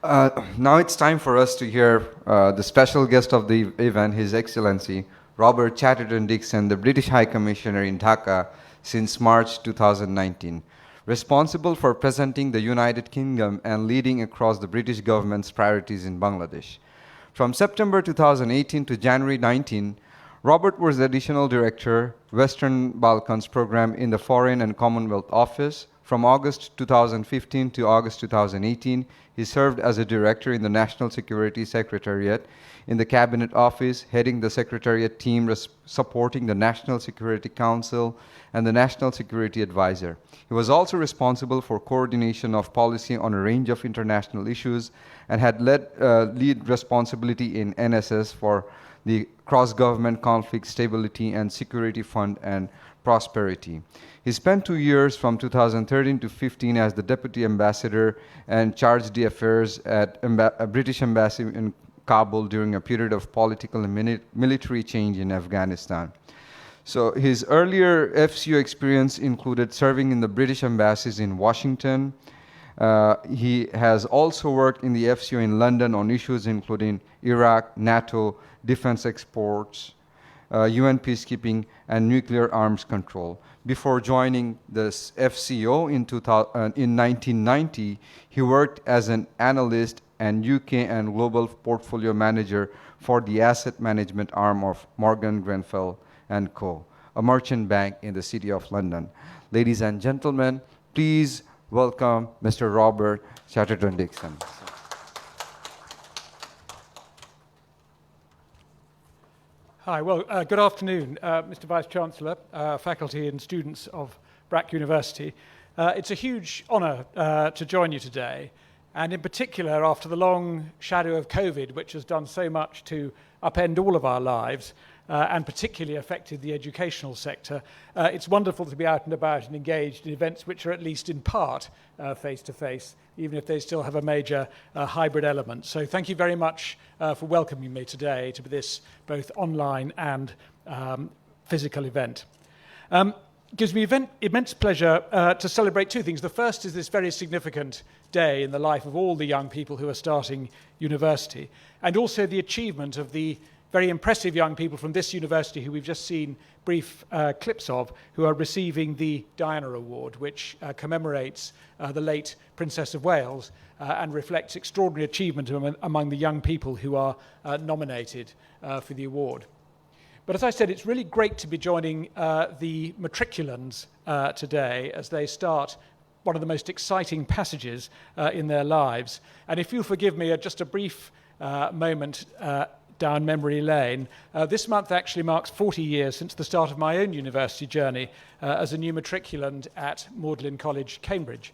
[SPEAKER 1] Now it's time for us to hear the special guest of the event, His Excellency Robert Chatterton Dixon, the British High Commissioner in Dhaka since March 2019. Responsible for presenting the United Kingdom and leading across the British government's priorities in Bangladesh. From September 2018 to January 19, Robert was the Additional Director, Western Balkans Program in the Foreign and Commonwealth Office. From August 2015 to August 2018, he served as a Director in the National Security Secretariat in the Cabinet Office, heading the Secretariat team supporting the National Security Council and the National Security Advisor. He was also responsible for coordination of policy on a range of international issues and had lead responsibility in NSS for the Cross-Government Conflict Stability and Security Fund and Prosperity. He spent 2 years from 2013 to 15 as the Deputy Ambassador and chargé d'affaires at a British Embassy in Kabul during a period of political and military change in Afghanistan. So his earlier FCO experience included serving in the British embassies in Washington. He has also worked in the FCO in London on issues including Iraq, NATO, defense exports, UN peacekeeping, and nuclear arms control. Before joining the FCO in 1990, he worked as an analyst and UK and global portfolio manager for the asset management arm of Morgan Grenfell & Co., a merchant bank in the City of London. Ladies and gentlemen, please welcome Mr. Robert Chatterton-Dixon.
[SPEAKER 12] Hi, well, good afternoon, Mr. Vice-Chancellor, faculty and students of BRAC University. It's a huge honour to join you today, and in particular after the long shadow of COVID, which has done so much to upend all of our lives, and particularly affected the educational sector. It's wonderful to be out and about and engaged in events which are at least in part face-to-face, even if they still have a major hybrid element. So thank you very much for welcoming me today to this both online and physical event. It gives me immense pleasure to celebrate two things. The first is this very significant day in the life of all the young people who are starting university, and also the achievement of the very impressive young people from this university who we've just seen brief clips of, who are receiving the Diana Award, which commemorates the late Princess of Wales and reflects extraordinary achievement among the young people who are nominated for the award. But as I said, it's really great to be joining the matriculants today as they start one of the most exciting passages in their lives. And if you'll forgive me, just a brief moment down memory lane. This month actually marks 40 years since the start of my own university journey as a new matriculant at Magdalen College, Cambridge.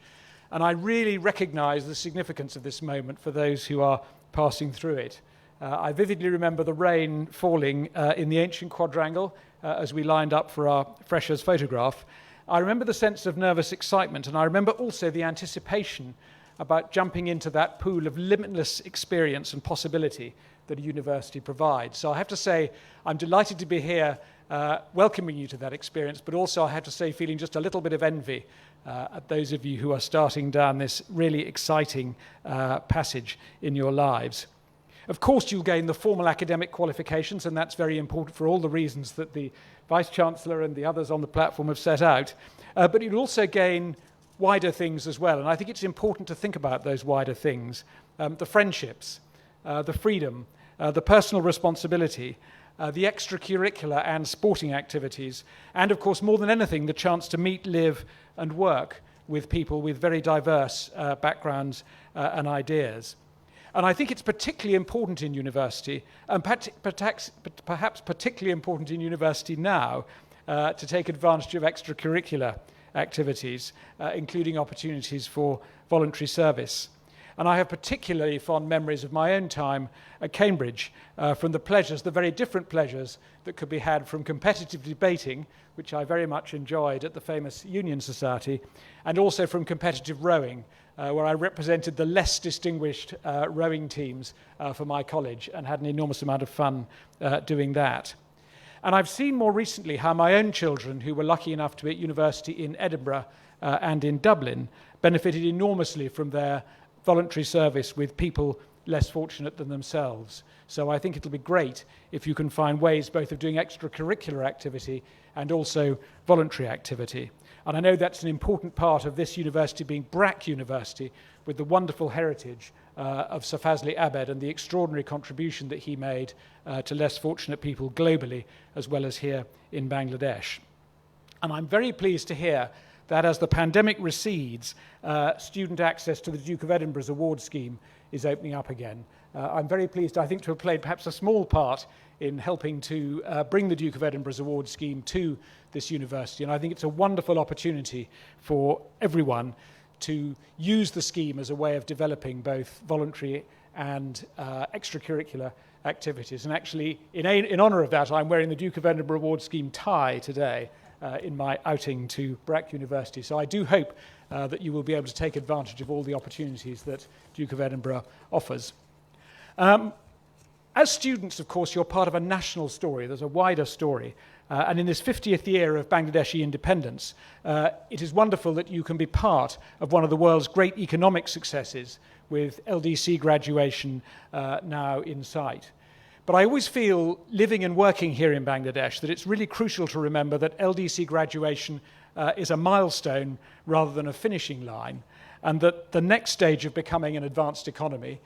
[SPEAKER 12] And I really recognise the significance of this moment for those who are passing through it. I vividly remember the rain falling in the ancient quadrangle as we lined up for our freshers' photograph. I remember the sense of nervous excitement, and I remember also the anticipation about jumping into that pool of limitless experience and possibility that a university provides. So I have to say, I'm delighted to be here welcoming you to that experience, but also I have to say feeling just a little bit of envy at those of you who are starting down this really exciting passage in your lives. Of course, you'll gain the formal academic qualifications, and that's very important for all the reasons that the Vice-Chancellor and the others on the platform have set out. But you'll also gain wider things as well, and I think it's important to think about those wider things. The friendships, the freedom, the personal responsibility, the extracurricular and sporting activities, and of course, more than anything, the chance to meet, live and work with people with very diverse backgrounds and ideas. And I think it's particularly important in university, and perhaps particularly important in university now, to take advantage of extracurricular activities, including opportunities for voluntary service. And I have particularly fond memories of my own time at Cambridge from the pleasures, the very different pleasures that could be had from competitive debating, which I very much enjoyed at the famous Union Society, and also from competitive rowing, where I represented the less distinguished rowing teams for my college and had an enormous amount of fun doing that. And I've seen more recently how my own children, who were lucky enough to be at university in Edinburgh and in Dublin, benefited enormously from their voluntary service with people less fortunate than themselves. So I think it'll be great if you can find ways both of doing extracurricular activity and also voluntary activity. And I know that's an important part of this university being BRAC University, with the wonderful heritage of Sir Fazli Abed and the extraordinary contribution that he made to less fortunate people globally, as well as here in Bangladesh. And I'm very pleased to hear that as the pandemic recedes, student access to the Duke of Edinburgh's award scheme is opening up again. I'm very pleased, I think, to have played perhaps a small part in helping to bring the Duke of Edinburgh's award scheme to this university. And I think it's a wonderful opportunity for everyone to use the scheme as a way of developing both voluntary and extracurricular activities. And actually, in honour of that, I'm wearing the Duke of Edinburgh award scheme tie today in my outing to BRAC University. So I do hope that you will be able to take advantage of all the opportunities that Duke of Edinburgh offers. As students, of course, you're part of a national story. There's a wider story. And in this 50th year of Bangladeshi independence, it is wonderful that you can be part of one of the world's great economic successes with LDC graduation now in sight. But I always feel, living and working here in Bangladesh, that it's really crucial to remember that LDC graduation is a milestone rather than a finishing line, and that the next stage of becoming an advanced economy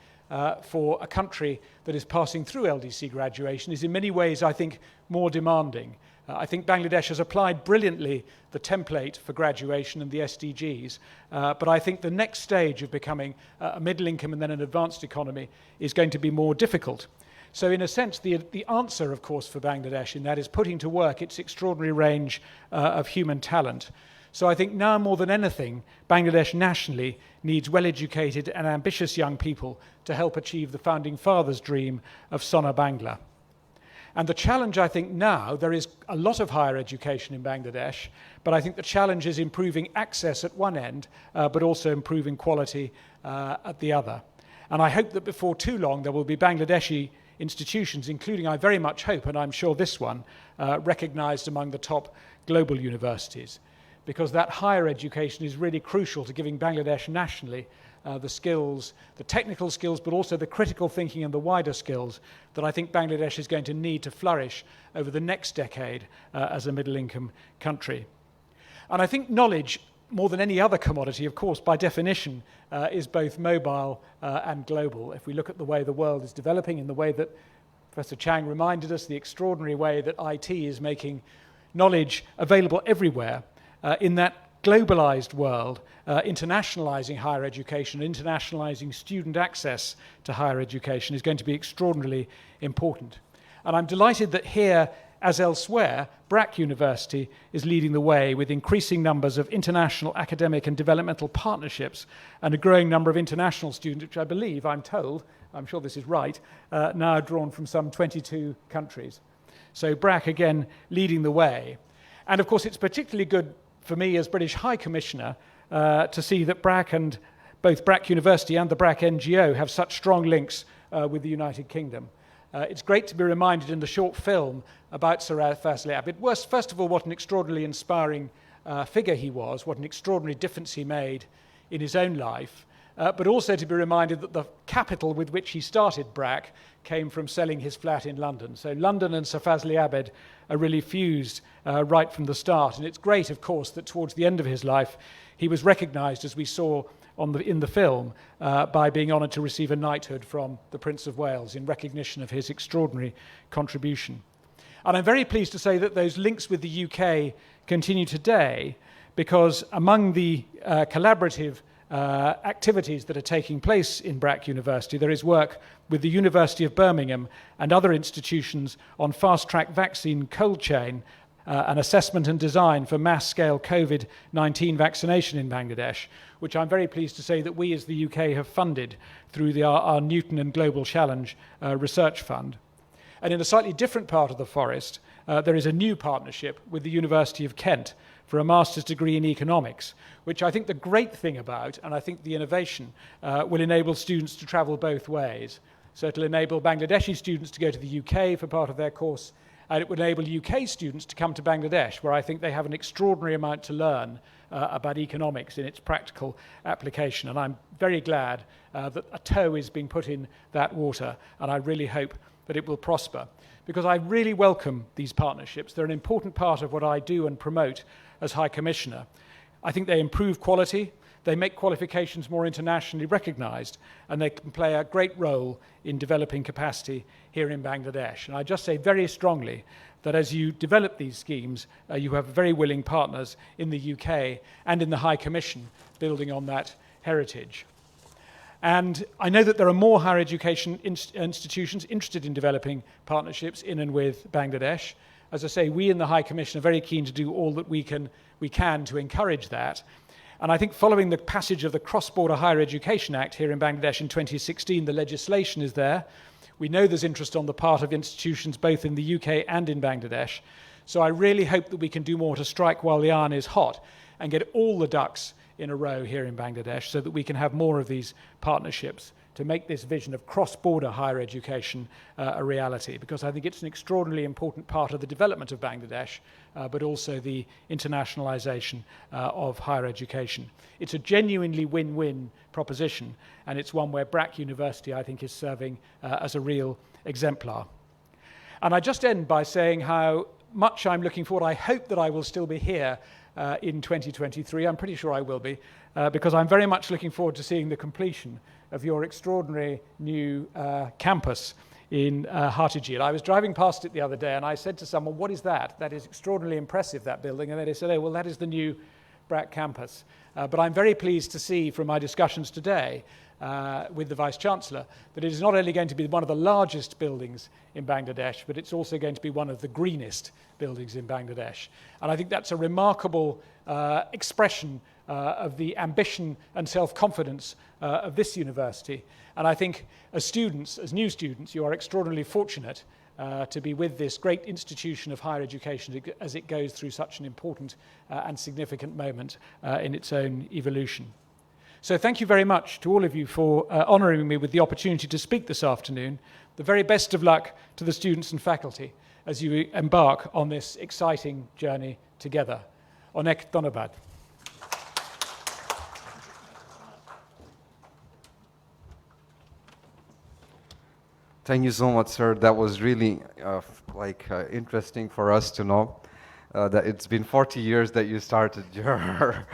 [SPEAKER 12] for a country that is passing through LDC graduation is in many ways, I think, more demanding. I think Bangladesh has applied brilliantly the template for graduation and the SDGs, but I think the next stage of becoming a middle income and then an advanced economy is going to be more difficult. So in a sense, the answer, of course, for Bangladesh in that is putting to work its extraordinary range of human talent. So I think now more than anything, Bangladesh nationally needs well-educated and ambitious young people to help achieve the Founding Fathers' dream of Sona Bangla. And the challenge, I think now, there is a lot of higher education in Bangladesh, but I think the challenge is improving access at one end, but also improving quality at the other. And I hope that before too long there will be Bangladeshi institutions, including, I very much hope, and I'm sure this one, recognised among the top global universities, because that higher education is really crucial to giving Bangladesh nationally the skills, the technical skills, but also the critical thinking and the wider skills that I think Bangladesh is going to need to flourish over the next decade as a middle-income country. And I think knowledge, more than any other commodity, of course, by definition, is both mobile and global. If we look at the way the world is developing, in the way that Professor Chang reminded us, the extraordinary way that IT is making knowledge available everywhere, in that globalized world, internationalizing higher education, internationalizing student access to higher education is going to be extraordinarily important. And I'm delighted that here, as elsewhere, BRAC University is leading the way with increasing numbers of international academic and developmental partnerships and a growing number of international students, which I believe, I'm told, I'm sure this is right, now drawn from some 22 countries. So BRAC, again, leading the way. And of course, it's particularly good for me as British High Commissioner to see that BRAC and both BRAC University and the BRAC NGO have such strong links with the United Kingdom. It's great to be reminded in the short film about Sir Fazli Abed, first of all, what an extraordinarily inspiring figure he was, what an extraordinary difference he made in his own life, but also to be reminded that the capital with which he started BRAC came from selling his flat in London. So London and Sir Fazli Abed are really fused right from the start. And it's great, of course, that towards the end of his life, he was recognised, as we saw in the film, by being honoured to receive a knighthood from the Prince of Wales in recognition of his extraordinary contribution. And I'm very pleased to say that those links with the UK continue today, because among the collaborative activities that are taking place in BRAC University, there is work with the University of Birmingham and other institutions on fast-track vaccine cold chain, an assessment and design for mass-scale COVID-19 vaccination in Bangladesh, which I'm very pleased to say that we as the UK have funded through our Newton and Global Challenge Research Fund. And in a slightly different part of the forest, there is a new partnership with the University of Kent for a master's degree in economics, which I think the great thing about, and I think the innovation, will enable students to travel both ways. So it'll enable Bangladeshi students to go to the UK for part of their course, and it would enable UK students to come to Bangladesh, where I think they have an extraordinary amount to learn about economics in its practical application. And I'm very glad that a toe is being put in that water, and I really hope that it will prosper, because I really welcome these partnerships. They're an important part of what I do and promote as High Commissioner. I think they improve quality, they make qualifications more internationally recognized, and they can play a great role in developing capacity here in Bangladesh. And I just say very strongly that as you develop these schemes, you have very willing partners in the UK and in the High Commission building on that heritage. And I know that there are more higher education institutions interested in developing partnerships in and with Bangladesh. As I say, we in the High Commission are very keen to do all that we can to encourage that. And I think following the passage of the Cross-Border Higher Education Act here in Bangladesh in 2016, the legislation is there. We know there's interest on the part of institutions both in the UK and in Bangladesh. So I really hope that we can do more to strike while the iron is hot and get all the ducks in a row here in Bangladesh so that we can have more of these partnerships to make this vision of cross-border higher education a reality, because I think it's an extraordinarily important part of the development of Bangladesh, but also the internationalization of higher education. It's a genuinely win-win proposition, and it's one where BRAC University, I think, is serving as a real exemplar. And I just end by saying how much I'm looking forward. I hope that I will still be here in 2023. I'm pretty sure I will be, because I'm very much looking forward to seeing the completion of your extraordinary new campus in Hartijir. I was driving past it the other day and I said to someone, what is that? That is extraordinarily impressive, that building. And they said, oh, well, that is the new BRAC campus. But I'm very pleased to see from my discussions today with the Vice-Chancellor that it is not only going to be one of the largest buildings in Bangladesh, but it's also going to be one of the greenest buildings in Bangladesh. And I think that's a remarkable expression of the ambition and self-confidence of this university. And I think as students, as new students, you are extraordinarily fortunate to be with this great institution of higher education as it goes through such an important and significant moment in its own evolution. So thank you very much to all of you for honouring me with the opportunity to speak this afternoon. The very best of luck to the students and faculty as you embark on this exciting journey together. Onek dhonnobad.
[SPEAKER 1] Thank you so much, sir. That was really interesting for us to know that it's been 40 years that you started your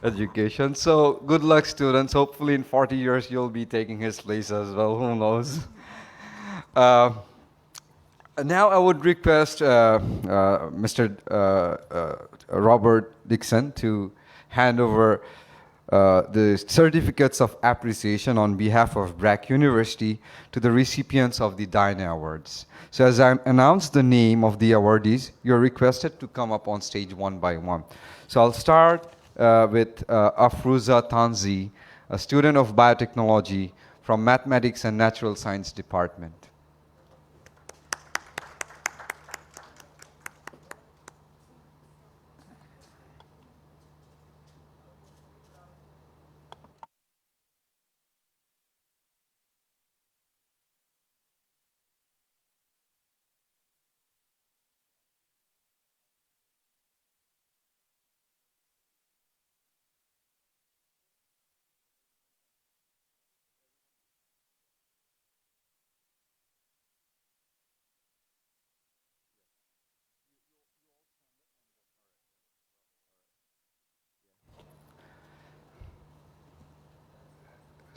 [SPEAKER 1] education. So good luck, students. Hopefully in 40 years you'll be taking his place as well. Who knows? Now I would request Mr. Robert Dixon to hand over the certificates of appreciation on behalf of BRAC University to the recipients of the DINA Awards. So as I announce the name of the awardees, you're requested to come up on stage one by one. So I'll start with Afruza Tanzi, a student of biotechnology from Mathematics and Natural Science Department.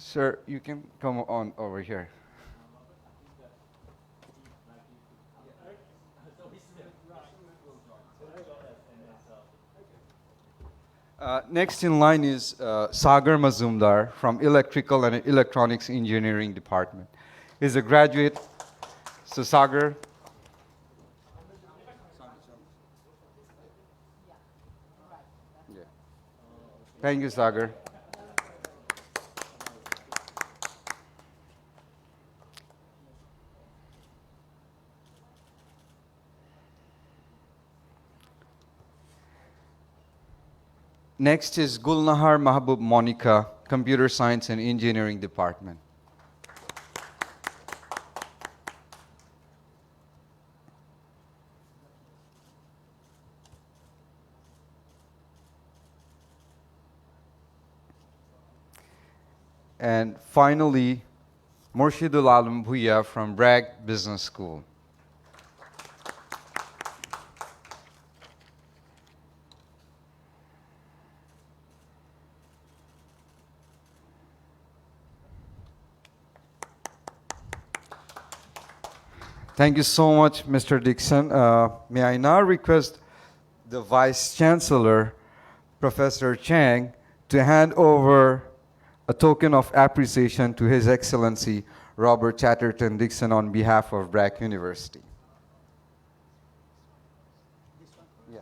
[SPEAKER 1] Sir, you can come on over here. Next in line is Sagar Mazumdar from Electrical and Electronics Engineering Department. He's a graduate. So Sagar. Yeah. Thank you, Sagar. Next is Gulnahar Mahbub Monica, Computer Science and Engineering Department. And finally, Morshidul Alam Bhuiya from Bragg Business School. Thank you so much, Mr. Dixon. May I now request the Vice Chancellor, Professor Chang, to hand over a token of appreciation to His Excellency Robert Chatterton Dixon on behalf of Bragg University. Yeah.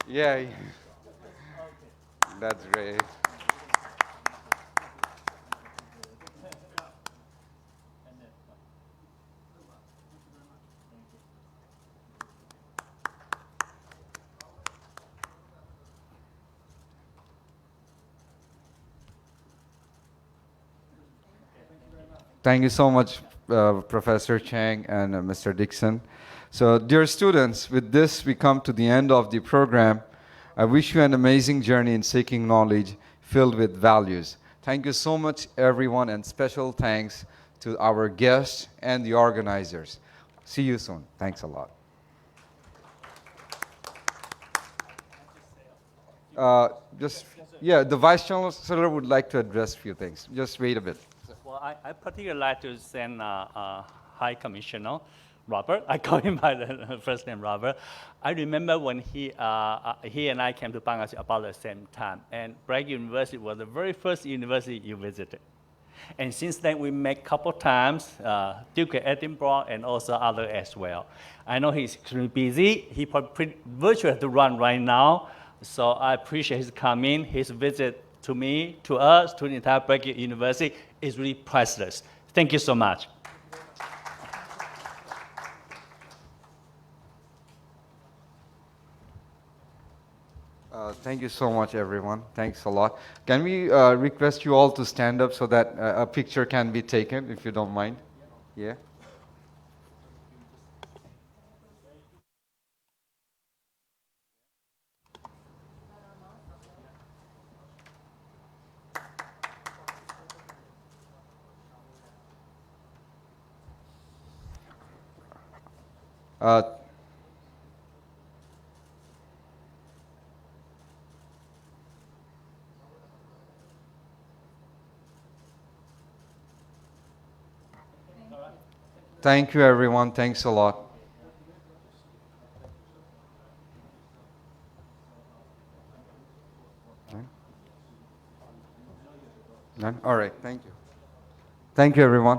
[SPEAKER 1] Yeah. That's great. Thank you so much, Professor Chang and Mr. Dixon. So, dear students, with this we come to the end of the program. I wish you an amazing journey in seeking knowledge filled with values. Thank you so much, everyone, and special thanks to our guests and the organizers. See you soon. Thanks a lot. The Vice Chancellor would like to address a few things. Just wait a bit.
[SPEAKER 11] Well, I particularly like to send High Commissioner Robert. I call him by the first name Robert. I remember when he and I came to Bangladesh about the same time, and Bragg University was the very first university you visited. And since then, we met a couple times, Duke of Edinburgh and also other as well. I know he's extremely busy. He probably virtually to run right now, so I appreciate his coming. His visit to me, to us, to the entire Bragg University is really priceless. Thank you so much.
[SPEAKER 1] Thank you so much, everyone. Thanks a lot. Can we request you all to stand up so that a picture can be taken, if you don't mind? Yeah. Thank you, everyone. Thanks a lot. None? All right. Thank you. Thank you, everyone.